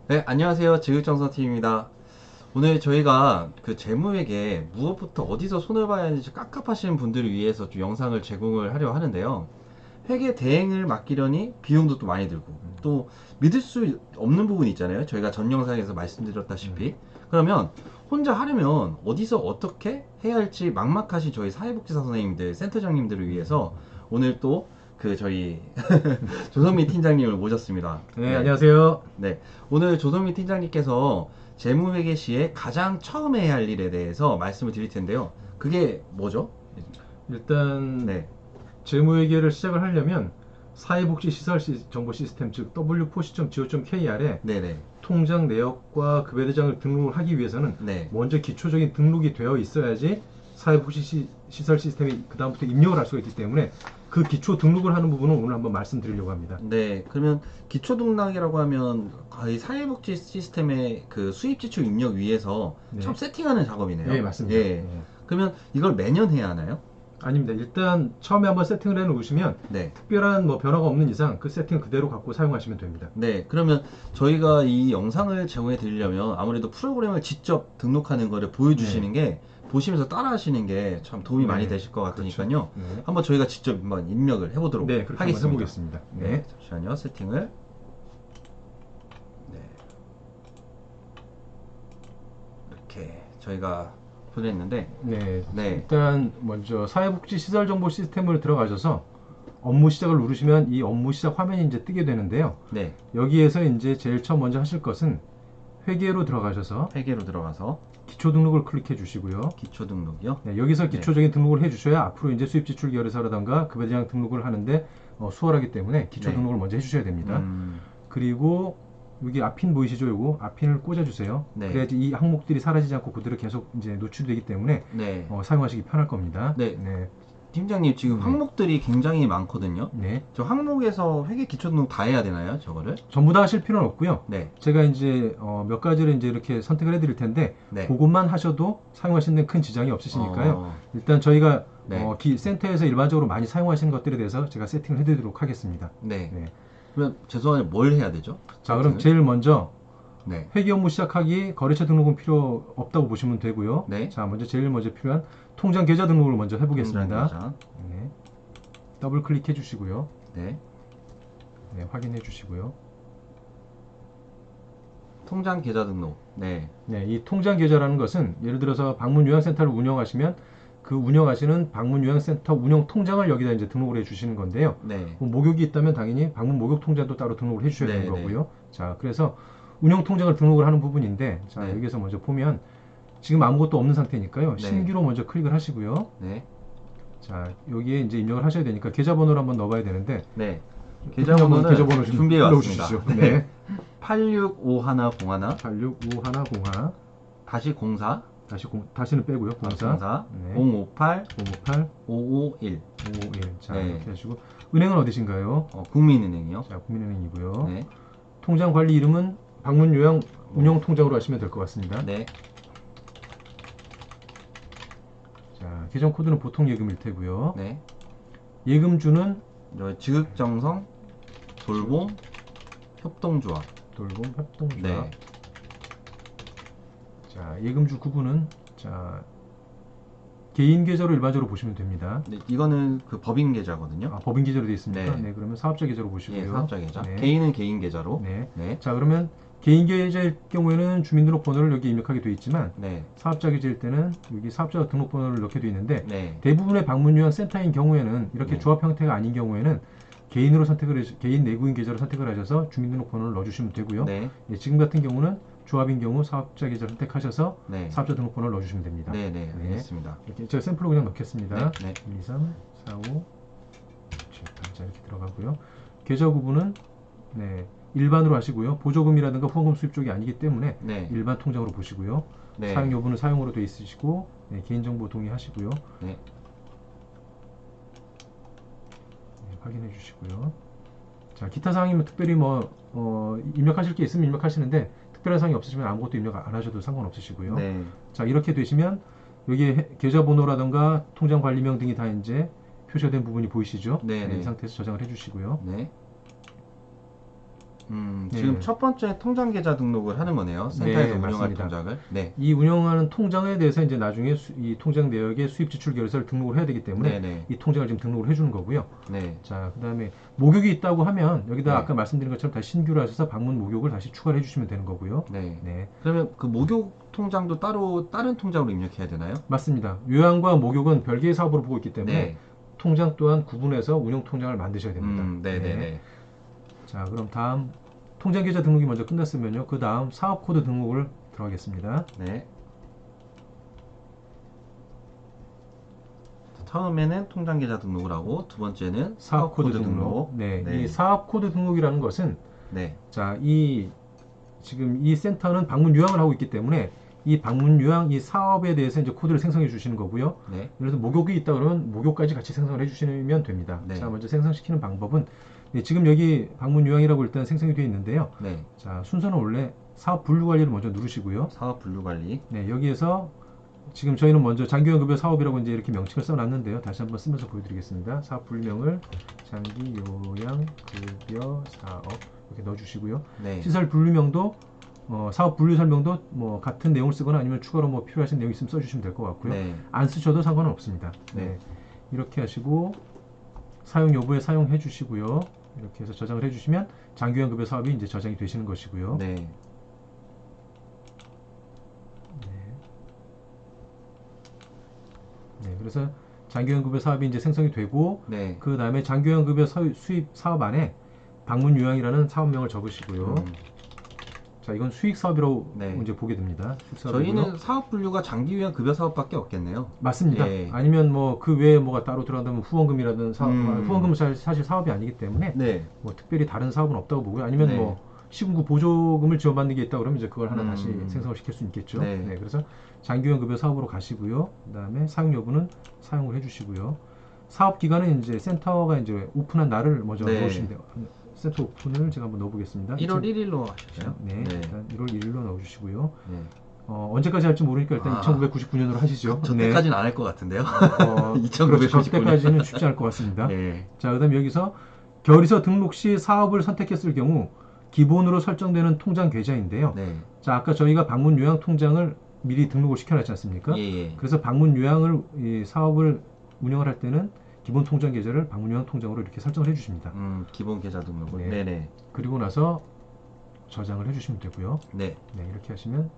네, 안녕하세요. 지극정성팀입니다. 오늘 저희가 그 재무에게 무엇부터 어디서 손을 봐야 하는지 깝깝하신 분들을 위해서 좀 영상을 제공을 하려 하는데요. 회계 대행을 맡기려니 비용도 또 많이 들고 또 믿을 수 없는 부분이 있잖아요. 저희가 전 영상에서 말씀드렸다시피. 그러면 혼자 하려면 어디서 어떻게 해야 할지 막막하신 저희 사회복지사 선생님들, 센터장님들을 위해서 오늘 또 그 저희 조성민 팀장님을 모셨습니다. 네, 안녕하세요. 네, 오늘 조성민 팀장님께서 재무회계 시에 가장 처음 해야 할 일에 대해서 말씀을 드릴 텐데요. 그게 뭐죠? 일단 네, 재무회계를 시작을 하려면 사회복지시설 정보 시스템 즉 w4c.go.kr에 네네, 통장 내역과 급여대장을 등록을 하기 위해서는 네, 먼저 기초적인 등록이 되어 있어야지 사회복지시설 시스템이 그 다음부터 입력을 할 수가 있기 때문에 그 기초 등록을 하는 부분은 오늘 한번 말씀드리려고 합니다. 네. 그러면 기초등락이라고 하면 거의 사회복지 시스템의 그 수입지출 입력 위해서 처음 네, 세팅하는 작업이네요. 네 맞습니다. 예. 네. 그러면 이걸 매년 해야 하나요? 아닙니다. 일단 처음에 한번 세팅을 해 놓으시면 네. 특별한 뭐 변화가 없는 이상 그 세팅 그대로 갖고 사용하시면 됩니다. 네, 그러면 저희가 이 영상을 제공해 드리려면 아무래도 프로그램을 직접 등록하는 거를 보여주시는 네. 게 보시면서 따라 하시는 게 참 도움이 많이 네, 되실 것 그렇죠. 같으니까요. 네. 한번 저희가 직접 한번 입력을 해보도록 네, 그렇게 한번 하겠습니다. 해보겠습니다. 네, 네. 잠시만요. 세팅을. 네, 이렇게 저희가 보냈는데, 네. 네, 일단 먼저 사회복지시설정보 시스템을 들어가셔서 업무 시작을 누르시면 이 업무 시작 화면이 이제 뜨게 되는데요. 네, 여기에서 이제 제일 처음 먼저 하실 것은 회계로 들어가셔서 회계로 들어가서 기초 등록을 클릭해 주시고요. 기초 등록이요. 네, 여기서 네, 기초적인 등록을 해 주셔야 앞으로 이제 수입지출 계열사라든가 급여대장 등록을 하는데 수월하기 때문에 기초 네. 등록을 먼저 해 주셔야 됩니다. 음, 그리고 여기 앞핀 보이시죠? 요거 앞핀을 꽂아주세요. 네. 그래야지 이 항목들이 사라지지 않고 그대로 계속 이제 노출되기 때문에 네. 사용하시기 편할 겁니다. 네. 네, 팀장님 지금 네. 항목들이 굉장히 많거든요. 네. 저 항목에서 회계 기초 등록 다 해야 되나요? 저거를? 전부 다 하실 필요는 없고요. 네. 제가 이제 몇 가지를 이제 이렇게 선택을 해드릴 텐데 네. 그것만 하셔도 사용하시는 데 큰 지장이 없으시니까요. 어, 일단 저희가 네. 센터에서 일반적으로 많이 사용하시는 것들에 대해서 제가 세팅을 해드리도록 하겠습니다. 네. 네. 그러면 죄송한데 뭘 해야 되죠? 자, 그럼 세팅을? 제일 먼저 네. 회계 업무 시작하기 거래처 등록은 필요 없다고 보시면 되고요. 네. 자, 제일 먼저 필요한 통장 계좌 등록을 먼저 해보겠습니다. 통장 네. 더블 클릭해 주시고요. 네. 네, 확인해 주시고요. 통장 계좌 등록. 네. 네, 이 통장 계좌라는 것은 예를 들어서 방문 요양센터를 운영하시면 그 운영하시는 방문 요양센터 운영 통장을 여기다 이제 등록을 해 주시는 건데요. 네. 뭐 목욕이 있다면 당연히 방문 목욕 통장도 따로 등록을 해 주셔야 네, 되는 네. 거고요. 자, 그래서 운영 통장을 등록을 하는 부분인데 자, 네. 여기서 먼저 보면 지금 아무것도 없는 상태니까요. 네. 신규로 먼저 클릭을 하시고요. 네. 자, 여기에 이제 입력을 하셔야 되니까 계좌번호를 한번 넣어봐야 되는데 네. 계좌번호 계좌번호는 좀 준비해 왔습니다. 불러주시죠. 네. 865101 865101 다시 04 다시는 빼고요. 04 04 네. 058 558 551 551 자, 네. 이렇게 하시고 은행은 어디신가요? 국민은행이요. 자, 국민은행이고요. 네. 통장 관리 이름은 방문 요양 운영 통장으로 하시면 될 것 같습니다. 네. 자, 계정 코드는 보통 예금일 테고요. 네. 예금주는 지극정성 돌봄 협동조합. 돌봄 협동조합. 네. 자, 예금주 구분은 자, 개인 계좌로 일반적으로 보시면 됩니다. 네, 이거는 그 법인 계좌거든요. 아, 법인 계좌로 되어 있습니까? 네. 네, 그러면 사업자 계좌로 보시고요. 예, 사업자 계좌. 네. 개인은 개인 계좌로. 네. 네. 자, 그러면 개인 계좌일 경우에는 주민등록번호를 여기 입력하게 되어 있지만 네. 사업자 계좌일 때는 여기 사업자 등록번호를 넣게 되어 있는데 네. 대부분의 방문 요양 센터인 경우에는 이렇게 네. 조합 형태가 아닌 경우에는 개인 내구인 계좌로 선택을 하셔서 주민등록번호를 넣어주시면 되고요. 네. 예, 지금 같은 경우는 조합인 경우 사업자 계좌를 선택하셔서 네. 사업자 등록번호를 넣어주시면 됩니다. 네, 네. 네. 알겠습니다. 이렇게 제가 샘플로 그냥 넣겠습니다. 네. 1, 2, 3, 4, 5, 7, 8. 자, 이렇게 들어가고요. 계좌 구분은 네, 일반으로 하시고요. 보조금이라든가 후원금 수입 쪽이 아니기 때문에 네. 일반 통장으로 보시고요. 네. 사용 여부는 사용으로 되어 있으시고 네, 개인정보 동의하시고요. 네. 네, 확인해 주시고요. 자, 기타 사항이면 특별히 입력하실 게 있으면 입력하시는데 특별한 사항이 없으시면 아무것도 입력 안 하셔도 상관없으시고요. 네. 자, 이렇게 되시면 여기에 계좌번호라든가 통장 관리명 등이 다 이제 표시된 부분이 보이시죠? 네, 네. 이 상태에서 저장을 해주시고요. 네. 네. 지금 첫 번째 통장 계좌 등록을 하는 거네요. 센터에서 네, 운영할 맞습니다. 통장을. 네. 이 운영하는 통장에 대해서 이제 나중에 이 통장 내역에 수입 지출 결서를 등록을 해야 되기 때문에 네네. 이 통장을 지금 등록을 해주는 거고요. 네. 자, 그다음에 목욕이 있다고 하면 여기다 네. 아까 말씀드린 것처럼 다시 신규로 하셔서 방문 목욕을 다시 추가를 해주시면 되는 거고요. 네. 네, 그러면 그 목욕 통장도 따로 다른 통장으로 입력해야 되나요? 맞습니다. 요양과 목욕은 별개의 사업으로 보고 있기 때문에 네. 통장 또한 구분해서 운영 통장을 만드셔야 됩니다. 네네네. 네. 자, 그럼 다음 통장 계좌 등록이 먼저 끝났으면요. 그 다음 사업 코드 등록을 들어가겠습니다. 네. 처음에는 통장 계좌 등록을 하고 두 번째는 사업 코드 등록. 네, 네. 이 사업 코드 등록이라는 것은 네. 자, 지금 이 센터는 방문 요양을 하고 있기 때문에 이 방문 요양 이 사업에 대해서 이제 코드를 생성해 주시는 거고요. 네. 그래서 목욕이 있다 그러면 목욕까지 같이 생성을 해 주시면 됩니다. 네. 자, 먼저 생성시키는 방법은 지금 여기 방문 요양이라고 일단 생성이 되어 있는데요. 네. 자, 순서는 원래 사업 분류 관리를 먼저 누르시고요. 사업 분류 관리. 네, 여기에서 지금 저희는 먼저 장기요양급여 사업이라고 이제 이렇게 명칭을 써놨는데요. 다시 한번 쓰면서 보여드리겠습니다. 사업 분류명을 장기요양급여 사업 이렇게 넣어주시고요. 네. 시설 분류명도 사업 분류 설명도 뭐 같은 내용을 쓰거나 아니면 추가로 뭐 필요하신 내용 있으면 써주시면 될 것 같고요. 네. 안 쓰셔도 상관은 없습니다. 네. 네. 이렇게 하시고 사용 여부에 사용해 주시고요. 이렇게 해서 저장을 해주시면 장기요양급여 사업이 이제 저장이 되시는 것이고요. 네. 네, 그래서 장기요양급여 사업이 이제 생성이 되고 네. 그 다음에 장기요양급여 수입 사업 안에 방문 요양이라는 사업명을 적으시고요. 자, 이건 수익 사업이라고 네. 이제 보게 됩니다. 수익 사업이고요. 저희는 사업 분류가 장기 요양 급여 사업밖에 없겠네요. 맞습니다. 예. 아니면 뭐 그 외에 뭐가 따로 들어간다면 후원금이라든 후원금은 사실 사업이 아니기 때문에 네. 뭐 특별히 다른 사업은 없다고 보고요. 아니면 네. 뭐 시군구 보조금을 지원받는 게 있다 그러면 이제 그걸 하나 다시 음. 생성을 시킬 수 있겠죠. 네. 네, 그래서 장기요양급여 사업으로 가시고요. 그다음에 사용 여부는 사용을 해주시고요. 사업 기간은 이제 센터가 이제 오픈한 날을 먼저 네. 넣으시면 돼요. 센터 오픈을 제가 한번 넣어보겠습니다. 1월 1일로 하셨죠? 네, 일단 1월 1일로 넣어주시고요. 네. 언제까지 할지 모르니까 일단 2999년으로 하시죠. 저 네. 때까지는 안 할 것 같은데요. 그렇죠. 2999 저 때까지는 쉽지 않을 것 같습니다. 네. 자, 그다음 여기서 결의서 등록 시 사업을 선택했을 경우 기본으로 설정되는 통장 계좌인데요. 네. 자, 아까 저희가 방문 요양 통장을 미리 등록을 시켜놨지 않습니까? 예, 예. 그래서 방문 요양을 이 사업을 운영을 할 때는 기본 통장 계좌를 방문 요양 통장으로 이렇게 설정을 해주십니다. 기본 계좌 등록을. 네. 네네. 그리고 나서 저장을 해주시면 되고요. 네. 네, 이렇게 하시면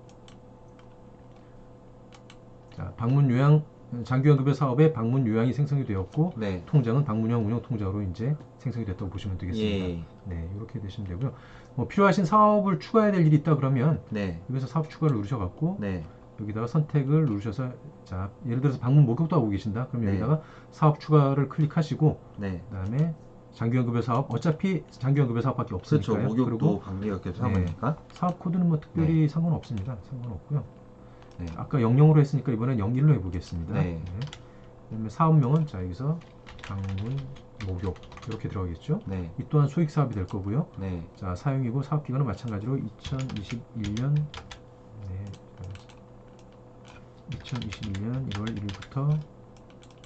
자, 방문 요양 장기요양급여 사업에 방문 요양이 생성이 되었고 네. 통장은 방문 요양 운영 통장으로 이제 생성이 됐다고 보시면 되겠습니다. 예. 네, 이렇게 되시면 되고요. 뭐 필요하신 사업을 추가해야 될 일이 있다 그러면 네. 여기서 사업 추가를 누르셔갖고 네. 여기다가 선택을 누르셔서 자, 예를 들어서 방문 목욕도 하고 계신다. 그럼 네. 여기다가 사업 추가를 클릭하시고 네. 그다음에 장기요양급여 사업 어차피 장기요양급여 사업밖에 그렇죠. 없으니까요. 목욕도 그리고 방기역에 네. 사업하니까. 사업 코드는 뭐 특별히 상관없습니다. 상관없고요. 네. 아까 00으로 했으니까 이번엔 01로 해보겠습니다. 네. 그다음에 사업명은 자 여기서 방문 목욕 이렇게 들어가겠죠. 네. 이 또한 수익 사업이 될 거고요. 네. 자 사용이고 사업 기간은 마찬가지로 2021년 1월 1일부터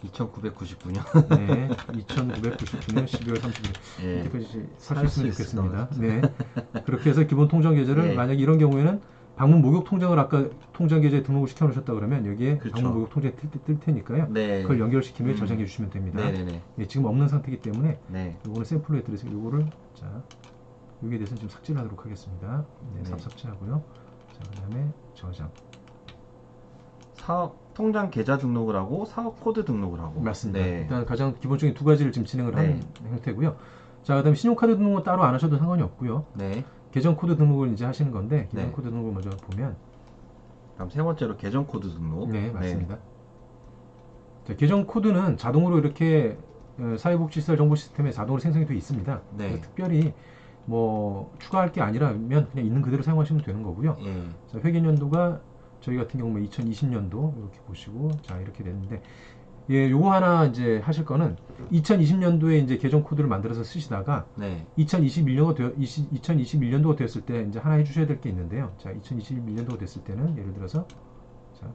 2999년. 네, 2999년 12월 30일 예. 이때까지 살 살수 수 있으면 있을 좋겠습니다. 것 네, 그렇게 해서 기본 통장 계좌를 네. 만약에 이런 경우에는 방문 목욕 통장을 아까 통장 계좌에 등록을 시켜 놓으셨다 그러면 여기에 그렇죠. 방문 목욕 통장이 뜰 테니까요. 네. 그걸 연결시킨 후에 저장해 주시면 됩니다. 네네네. 예, 지금 없는 상태이기 때문에 네. 요거는 샘플로 해드려서 요거를 자 여기에 대해서는 지금 삭제를 하도록 하겠습니다. 네, 네. 삭제하고요. 자 그다음에 저장. 사업 통장 계좌 등록을 하고 사업 코드 등록을 하고. 맞습니다. 네. 일단 가장 기본적인 두 가지를 지금 진행을 네. 하는 형태고요. 자 그다음에 신용카드 등록은 따로 안 하셔도 상관이 없고요. 네. 계정 코드 등록을 이제 하시는 건데 계정 네. 코드 등록을 먼저 보면 그럼 세 번째로 계정 코드 등록. 네 맞습니다. 자, 계정 코드는 자동으로 이렇게 사회복지시설 정보 시스템에 자동으로 생성이 되어 있습니다. 네. 그래서 특별히 뭐 추가할 게 아니라면 그냥 있는 그대로 사용하시면 되는 거고요. 예. 자, 회계연도가 저희 같은 경우 2020년도 이렇게 보시고 자 이렇게 됐는데 예, 요거 하나 이제 하실 거는 2020년도에 이제 계정 코드를 만들어서 쓰시다가 네. 2021년도가 되었을 때 이제 하나 해주셔야 될 게 있는데요. 자, 2021년도가 됐을 때는 예를 들어서 자,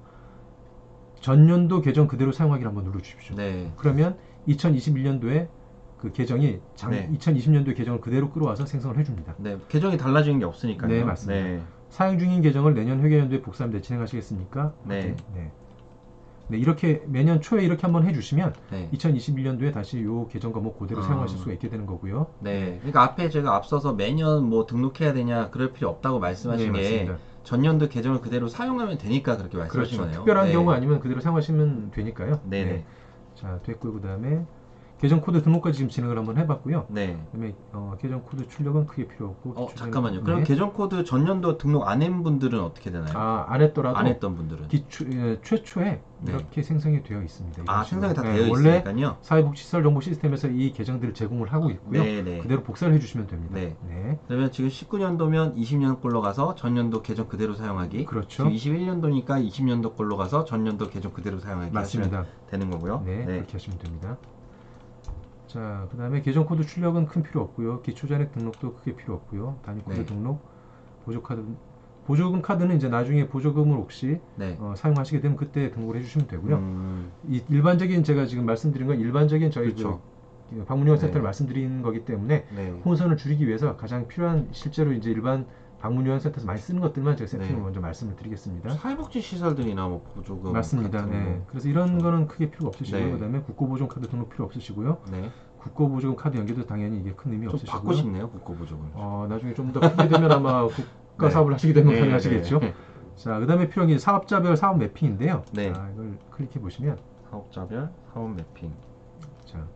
전년도 계정 그대로 사용하기를 한번 눌러주십시오. 네. 그러면 2021년도에 그 계정이 네. 2020년도의 계정을 그대로 끌어와서 생성을 해줍니다. 네. 계정이 달라지는 게 없으니까요. 네, 맞습니다. 네. 사용 중인 계정을 내년 회계연도에 복사하면 진행하시겠습니까? 네. 네. 네, 이렇게 매년 초에 이렇게 한번 해주시면 네. 2021년도에 다시 요 계정 과목 그대로 사용하실 수가 있게 되는 거고요. 네. 그러니까 앞에 제가 앞서서 매년 뭐 등록해야 되냐 그럴 필요 없다고 말씀하신 네, 게 맞습니다. 전년도 계정을 그대로 사용하면 되니까 그렇게 말씀하신 그렇죠. 거네요. 특별한 네. 경우 아니면 그대로 사용하시면 되니까요. 네네. 네. 자, 됐고요. 그 다음에 계정 코드 등록까지 지금 진행을 한번 해봤고요. 네. 그다음에 계정 코드 출력은 크게 필요 없고. 잠깐만요. 그럼 네. 계정 코드 전년도 등록 안 한 분들은 어떻게 되나요? 안 했더라도 안 했던 분들은. 최초에 네. 이렇게 생성이 되어 있습니다. 이런 식으로. 생성이 다 네, 되어 원래 있으니까요. 사회복지시설 정보 시스템에서 이 계정들을 제공을 하고 있고요. 네네. 그대로 복사를 해주시면 됩니다. 네. 네. 그러면 지금 19년도면 20년 걸로 가서 전년도 계정 그대로 사용하기. 그렇죠. 지금 21년도니까 20년도 걸로 가서 전년도 계정 그대로 사용하기. 맞습니다. 하시면 되는 거고요. 네, 그렇게 하시면 됩니다. 자, 그 다음에 계정 코드 출력은 큰 필요 없고요. 기초 잔액 등록도 크게 필요 없고요. 단위 코드 네. 등록, 보조금 카드는 이제 나중에 보조금을 혹시 네. 사용하시게 되면 그때 등록을 해주시면 되고요. 음, 이 일반적인 제가 지금 말씀드린 건 일반적인 저희 그렇죠. 그 방문요원 센터를 네. 말씀드린 거기 때문에 네. 혼선을 줄이기 위해서 가장 필요한 실제로 이제 일반 방문요원 센터에서 많이 쓰는 것들만 제가 세팅을 네. 먼저 말씀을 드리겠습니다. 사회복지 시설들이나 뭐 보조금 맞습니다. 같은 네. 거. 그래서 이런 거는 크게 필요 없으시고요. 네. 그다음에 국고보존 카드 등록 필요 없으시고요. 네. 국고보조금 카드 연계도 당연히 이게 큰 의미 좀 없으시고요. 받고 싶네요, 국고보조금. 나중에 좀 더 크게 되면 아마 국가 네. 사업을 하시게 되면 네, 가능하시겠죠. 네. 자, 그다음에 필요한 게 사업자별 사업 매핑인데요. 네. 자, 이걸 클릭해 보시면 사업자별 사업 매핑. 자,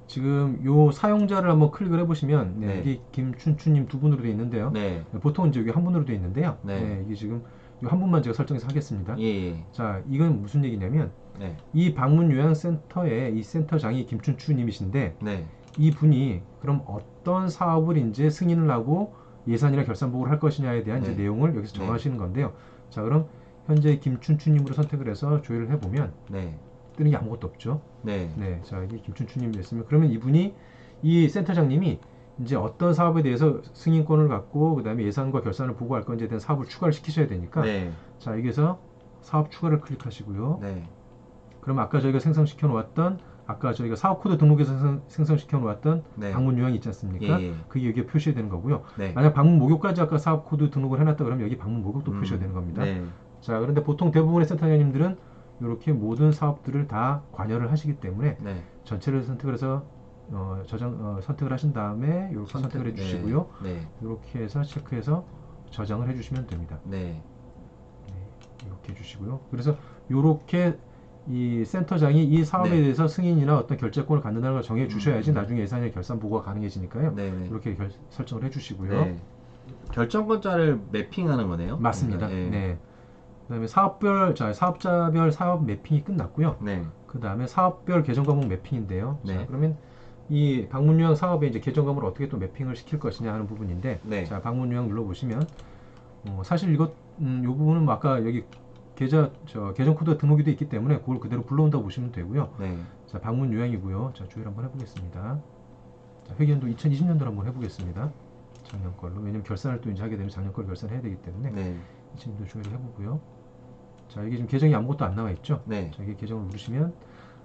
지금 요 사용자를 한번 클릭을 해보시면 네. 여기 김춘추님 두 분으로 되어 있는데요. 네. 보통 이제 여기 한 분으로 되어 있는데요. 네. 이게 지금 요 한 분만 제가 설정해서 하겠습니다. 예. 자, 이건 무슨 얘기냐면 네. 이 방문요양센터의 이 센터장이 김춘추님이신데 네. 이 분이 그럼 어떤 사업을 이제 승인을 하고 예산이나 결산 보고를 할 것이냐에 대한 이제 네. 내용을 여기서 네. 정하시는 건데요. 자, 그럼 현재 김춘추님으로 선택을 해서 조회를 해보면 네. 뜨는 게 아무것도 없죠. 네. 네, 자, 이게 김춘추님 됐으면 그러면 이분이 이 센터장님이 이제 어떤 사업에 대해서 승인권을 갖고 그 다음에 예산과 결산을 보고할 건지에 대한 사업을 추가를 시키셔야 되니까 네. 자, 여기서 사업 추가를 클릭하시고요. 네. 그럼 아까 저희가 생성시켜 놓았던 아까 저희가 사업 코드 등록에서 생성시켜 놓았던 네. 방문 요양이 있지 않습니까? 예. 그게 여기에 표시가 되는 거고요. 네. 만약 방문 목욕까지 아까 사업 코드 등록을 해놨다 그러면 여기 방문 목욕도 표시가 되는 겁니다. 네. 자, 그런데 보통 대부분의 센터장님들은 이렇게 모든 사업들을 다 관여를 하시기 때문에 네. 전체를 선택을 해서 선택을 하신 다음에 이렇게 선택을 해주시고요. 네. 이렇게 해서 체크해서 저장을 해주시면 됩니다. 네. 이렇게 해주시고요. 그래서 이렇게 이 센터장이 이 사업에 네. 대해서 승인이나 어떤 결재권을 갖는다는 걸 정해 주셔야지 음. 나중에 예산의 결산 보고가 가능해지니까요. 네. 네. 이렇게 설정을 해주시고요. 네. 결정권자를 매핑하는 거네요. 맞습니다. 네. 네. 그다음에 사업자별 사업 매핑이 끝났고요. 네. 그 다음에 사업별 계정 과목 매핑인데요. 네. 자, 그러면 이 방문요양 사업에 이제 계정 과목을 어떻게 또 매핑을 시킬 것이냐 하는 부분인데, 네. 자, 방문요양 눌러보시면 사실 이것 이 부분은 뭐 아까 여기 계정 코드가 등록이 되어 있기 때문에 그걸 그대로 불러온다고 보시면 되고요. 네. 자, 방문요양이고요. 자, 조회를 한번 해보겠습니다. 자, 회계연도 2020년도로 한번 해보겠습니다. 작년 걸로. 왜냐면 결산을 또 이제 하게 되면 작년 걸 결산해야 되기 때문에 네. 20년도 조회를 해보고요. 자, 이게 지금 계정이 아무것도 안 나와 있죠? 네. 자, 이게 계정을 누르시면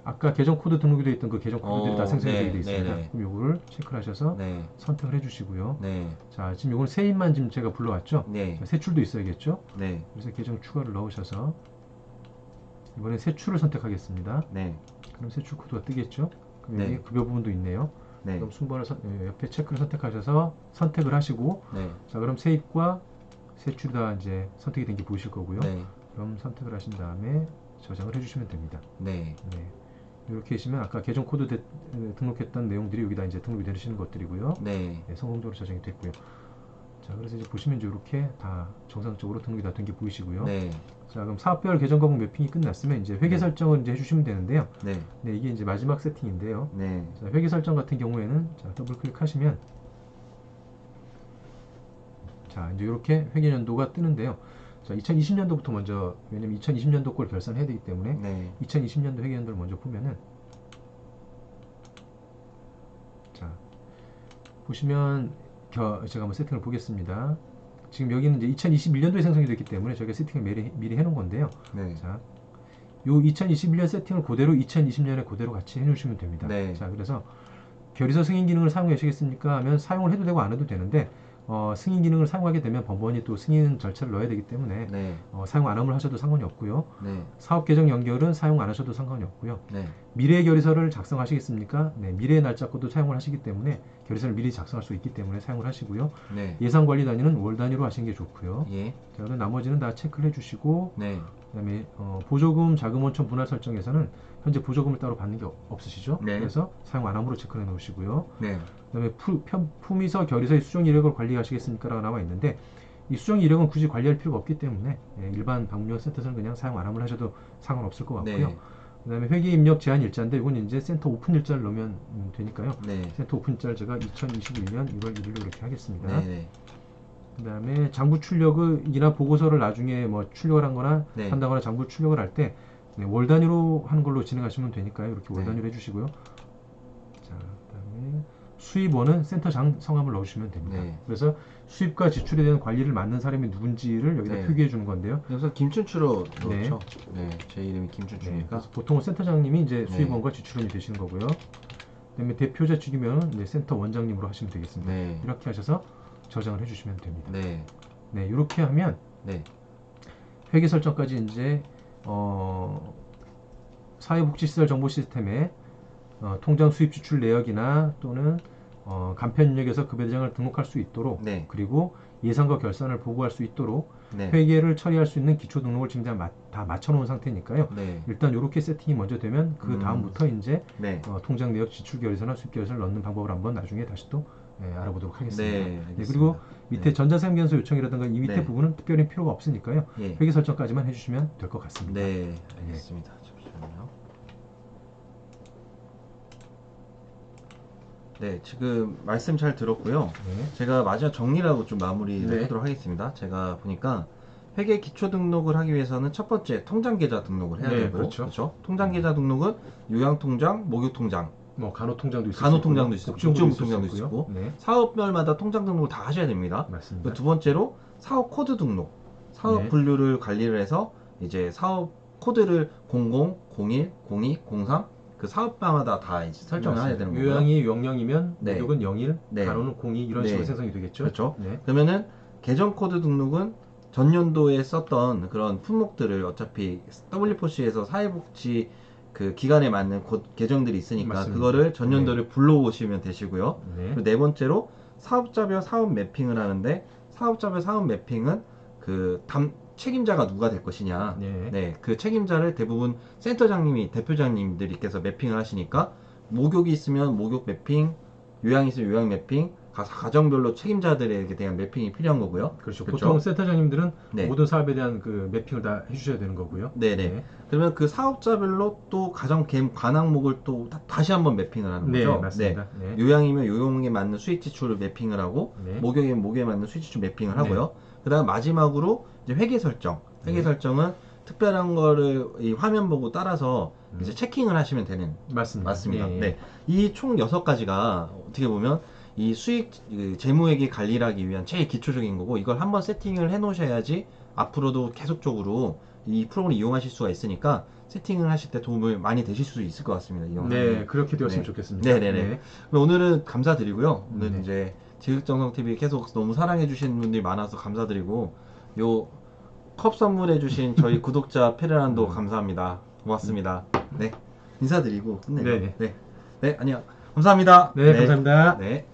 아까 계정 코드 등록이 되어 있던 그 계정 코드들이 다 생성이 네, 되어 있습니다. 네, 네. 그럼 요거를 체크를 하셔서 네. 선택을 해주시고요. 네. 자, 지금 요건 세입만 지금 제가 불러왔죠? 네. 자, 세출도 있어야겠죠? 네. 그래서 계정 추가를 넣으셔서 이번엔 세출을 선택하겠습니다. 네. 그럼 세출 코드가 뜨겠죠? 그럼 네. 여기 급여 부분도 있네요. 네. 그럼 순번을 옆에 체크를 선택하셔서 선택을 하시고 네. 자, 그럼 세입과 세출이 다 이제 선택이 된 게 보이실 거고요. 네. 그럼 선택을 하신 다음에 저장을 해주시면 됩니다. 네. 네. 이렇게 하시면 아까 계정 코드 등록했던 내용들이 여기다 이제 등록이 되시는 것들이고요. 네. 네, 성공적으로 저장이 됐고요. 자, 그래서 이제 보시면 이제 이렇게 다 정상적으로 등록이 다 된 게 보이시고요. 네. 자, 그럼 사업별 계정 과목 매핑이 끝났으면 이제 회계 네. 설정을 이제 해주시면 되는데요. 네. 네, 이게 이제 마지막 세팅인데요. 네. 자, 회계 설정 같은 경우에는 자, 더블 클릭하시면 자, 이제 이렇게 회계 연도가 뜨는데요. 자, 2020년도부터 먼저 왜냐면 2020년도 걸 결산해야 되기 때문에 네. 2020년도 회계 연도를 먼저 보면은 자, 보시면 제가 한번 세팅을 보겠습니다. 지금 여기는 이제 2021년도에 생성이 됐기 때문에 저희가 세팅을 미리 해놓은 건데요. 네. 자, 요 2021년 세팅을 그대로 2020년에 그대로 같이 해놓으시면 됩니다. 네. 자, 그래서 결의서 승인 기능을 사용하시겠습니까? 하면 사용을 해도 되고 안 해도 되는데 승인 기능을 사용하게 되면 법원이 또 승인 절차를 넣어야 되기 때문에 네. 사용 안 함을 하셔도 상관이 없고요. 네. 사업 계정 연결은 사용 안 하셔도 상관이 없고요. 네. 미래 결의서를 작성하시겠습니까? 네, 미래의 날짜 것도 사용을 하시기 때문에 결의서를 미리 작성할 수 있기 때문에 사용을 하시고요. 네. 예산 관리 단위는 월 단위로 하시는 게 좋고요. 예. 자, 그럼 나머지는 다 체크를 해주시고 네. 그다음에 보조금 자금 원천 분할 설정에서는 현재 보조금을 따로 받는 게 없으시죠? 네. 그래서 사용 안 함으로 체크해 놓으시고요. 네. 그다음에 품위서 결의서의 수정 이력을 관리하시겠습니까라고 나와 있는데 이 수정 이력은 굳이 관리할 필요가 없기 때문에 일반 방문용 센터에서는 그냥 사용 안 함을 하셔도 상관없을 것 같고요. 네. 그다음에 회계 입력 제한 일자인데 이건 이제 센터 오픈 일자를 넣으면 되니까요. 네. 센터 오픈 일자를 제가 2021년 1월 1일로 이렇게 하겠습니다. 네. 네. 그다음에 장부 출력이나 보고서를 나중에 뭐 출력을 한거나 네. 한다거나 장부 출력을 할 때 월 단위로 하는 걸로 진행하시면 되니까요. 이렇게 월 네. 단위로 해주시고요. 자, 그다음에 수입원은 센터 성함을 넣으시면 됩니다. 네. 그래서 수입과 지출에 대한 관리를 맡는 사람이 누군지를 여기다 네. 표기해 주는 건데요. 그래서 김춘추로 네. 넣죠. 네. 제 이름이 네, 김춘추니까. 그래서 보통은 센터장님이 이제 네. 수입원과 지출원이 되시는 거고요. 그다음에 대표자 측이면 센터 원장님으로 하시면 되겠습니다. 네. 이렇게 하셔서 저장을 해주시면 됩니다. 네. 네, 이렇게 하면 네. 회계 설정까지 이제 사회복지시설 정보 시스템에 통장 수입 지출 내역이나 또는 간편 입력에서 급여 대장을 등록할 수 있도록 네. 그리고 예산과 결산을 보고할 수 있도록 네. 회계를 처리할 수 있는 기초 등록을 지금 다 맞춰 놓은 상태니까요. 네. 일단 이렇게 세팅이 먼저 되면 그 다음부터 이제 네. 통장 내역 지출 결의서나 수입 결의서를 넣는 방법을 한번 나중에 다시 또 알아보도록 하겠습니다. 네. 알겠습니다. 그리고 밑에 네. 전자사용견서 요청이라든가 이 밑에 네. 부분은 특별히 필요가 없으니까요. 예. 회계 설정까지만 해주시면 될 것 같습니다. 네. 알겠습니다. 잠시만요. 네, 지금 말씀 잘 들었고요. 네. 제가 마지막 정리라고 좀 마무리를 네. 하도록 하겠습니다. 제가 보니까 회계 기초 등록을 하기 위해서는 첫 번째 통장 계좌 등록을 해야 네, 되고, 그렇죠. 통장 계좌 등록은 요양통장, 목욕통장, 뭐 간호통장도 있을 간호통장도 수 있고, 있고, 복지복통장도 있을 수 있고, 네, 사업별마다 통장 등록을 다 하셔야 됩니다. 맞습니다. 두 번째로 사업 코드 등록, 사업 네. 분류를 관리를 해서 이제 사업 코드를 00, 01, 02, 03 그 사업마다 다 이제 설정을 해야 되는 거고요. 요양이 00이면 네. 목욕은 01, 네. 간호는 02 이런 네. 식으로 생성이 되겠죠. 그렇죠. 네. 그러면은 계정 코드 등록은 전년도에 썼던 그런 품목들을 어차피 W4C에서 사회복지 그 기간에 맞는 계정들이 있으니까 맞습니다. 그거를 전년도를 불러오시면 되시고요. 네. 그리고 네 번째로 사업자별 사업 매핑을 하는데 사업자별 사업 매핑은 그 책임자가 누가 될 것이냐. 네. 네, 그 책임자를 대부분 센터장님이 대표장님들께서 매핑을 하시니까 목욕이 있으면 목욕 매핑, 요양이 있으면 요양 매핑, 가정별로 책임자들에게 대한 매핑이 필요한 거고요. 그렇죠. 그렇죠? 보통 센터장님들은 네. 모든 사업에 대한 그 매핑을 다 해주셔야 되는 거고요. 네네. 그러면 그 사업자별로 또 가정 관항목을 또 다시 한번 매핑을 하는 네, 거죠. 맞습니다. 네. 요양이면 요양에 맞는 수익 지출을 매핑을 하고 네. 목욕이면 목욕에 맞는 수익 지출 매핑을 하고요. 그다음 마지막으로 이제 회계 설정. 회계 네. 설정은 특별한 거를 이 화면 보고 따라서 이제 체킹을 하시면 되는 맞습니다. 맞습니다. 예, 예. 네. 이 총 6가지가 어떻게 보면 이 수익 재무회계 관리를 하기 위한 제일 기초적인 거고 이걸 한번 세팅을 해 놓으셔야지 앞으로도 계속적으로 이 프로그램을 이용하실 수가 있으니까 세팅을 하실 때 도움을 많이 되실 수 있을 것 같습니다. 이 영상이. 네, 그렇게 되었으면 네. 좋겠습니다. 네네네. 그럼 오늘은 감사드리고요. 오늘 네. 이제 지극정성TV 계속 너무 사랑해주시는 분들이 많아서 감사드리고 요 컵 선물해주신 저희 구독자 페르난도 감사합니다. 고맙습니다. 네. 인사드리고 끝내요. 네네. 네. 네, 안녕. 감사합니다. 네, 감사합니다. 네.